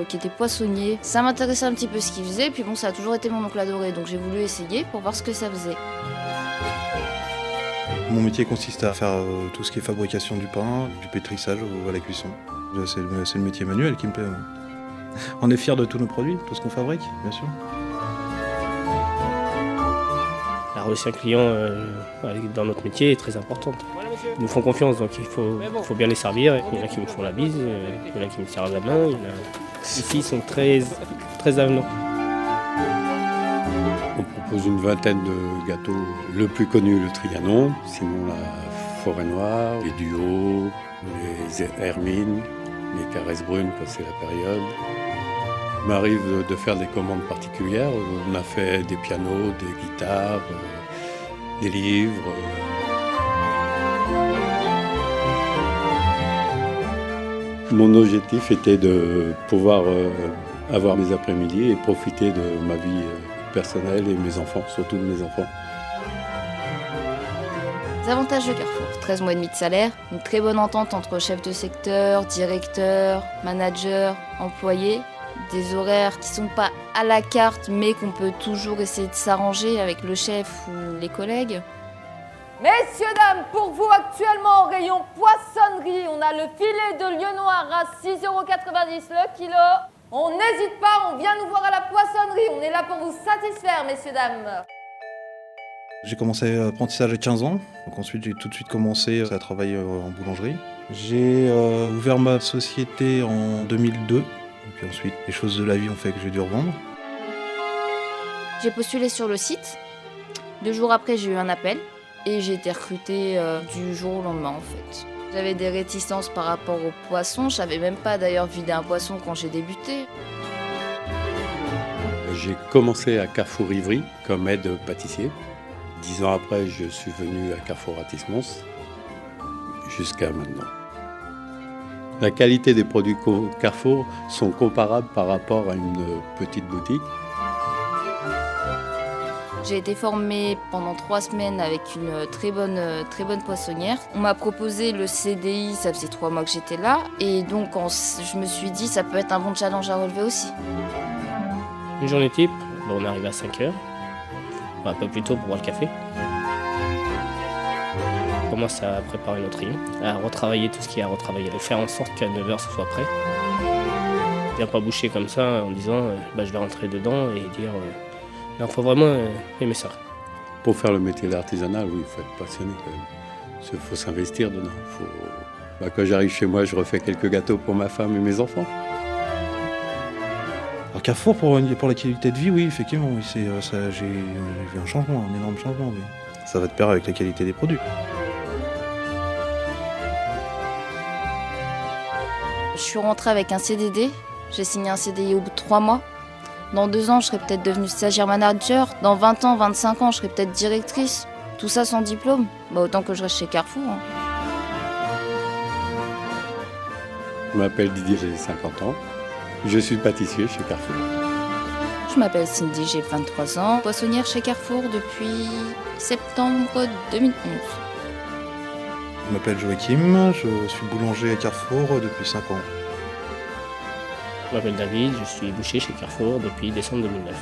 qui était poissonnier. Ça m'intéressait un petit peu ce qu'il faisait, puis bon, ça a toujours été mon oncle adoré, donc j'ai voulu essayer pour voir ce que ça faisait. Mon métier consiste à faire tout ce qui est fabrication du pain, du pétrissage à la cuisson. C'est le métier manuel qui me plaît. On est fiers de tous nos produits, tout ce qu'on fabrique, bien sûr. La relation client dans notre métier est très importante. Ils nous font confiance, donc il faut bien les servir. Il y en a qui me font la bise, il y en a qui me servent la main. Ici, ils sont très avenants. On propose une vingtaine de gâteaux. Le plus connu, le Trianon, sinon la Forêt Noire, les Duos, les Hermines, les Caresses Brunes quand c'est la période. Il m'arrive de faire des commandes particulières. On a fait des pianos, des guitares, des livres. Mon objectif était de pouvoir avoir mes après-midi et profiter de ma vie personnelle et mes enfants, surtout de mes enfants. Les avantages de Carrefour, 13 mois et demi de salaire, une très bonne entente entre chef de secteur, directeur, manager, employés, des horaires qui sont pas à la carte mais qu'on peut toujours essayer de s'arranger avec le chef ou les collègues. Messieurs, dames, pour vous actuellement au rayon poissonnerie, on a le filet de lieu noir à 6,90 € le kilo. On n'hésite pas, on vient nous voir à la poissonnerie, on est là pour vous satisfaire, messieurs, dames. J'ai commencé l'apprentissage à 15 ans, donc ensuite j'ai tout de suite commencé à travailler en boulangerie. J'ai ouvert ma société en 2002, et puis ensuite les choses de la vie ont fait que j'ai dû revendre. J'ai postulé sur le site, 2 jours après j'ai eu un appel et j'ai été recrutée du jour au lendemain en fait. J'avais des réticences par rapport aux poissons, je savais même pas d'ailleurs vider un poisson quand j'ai débuté. J'ai commencé à Carrefour Ivry comme aide pâtissier. 10 ans après, je suis venu à Carrefour Ratismons, jusqu'à maintenant. La qualité des produits Carrefour sont comparables par rapport à une petite boutique. J'ai été formée pendant 3 semaines avec une très bonne poissonnière. On m'a proposé le CDI, ça faisait 3 mois que j'étais là. Et donc je me suis dit ça peut être un bon challenge à relever aussi. Une journée type, on arrive à 5h, un peu plus tôt pour boire le café. On commence à préparer notre rayon, à retravailler tout ce qu'il y a à retravailler, et faire en sorte qu'à 9h ce soit prêt. Bien pas boucher comme ça en disant je vais rentrer dedans et dire il faut vraiment aimer ça. Pour faire le métier d'artisanal, oui, il faut être passionné quand même. Il faut s'investir dedans. Quand j'arrive chez moi, je refais quelques gâteaux pour ma femme et mes enfants. Alors Carrefour, pour la qualité de vie, oui, effectivement, oui, j'ai vu un changement, un énorme changement. Oui. Ça va de pair avec la qualité des produits. Je suis rentrée avec un CDD, j'ai signé un CDI au bout de 3 mois. Dans 2 ans, je serais peut-être devenue stagiaire manager. Dans 20 ans, 25 ans, je serais peut-être directrice. Tout ça sans diplôme. Autant que je reste chez Carrefour. Hein. Je m'appelle Didier, j'ai 50 ans. Je suis pâtissier chez Carrefour. Je m'appelle Cindy, j'ai 23 ans. Poissonnière chez Carrefour depuis septembre 2011. Je m'appelle Joachim, je suis boulanger à Carrefour depuis 5 ans. Je m'appelle David, je suis boucher chez Carrefour depuis décembre 2009.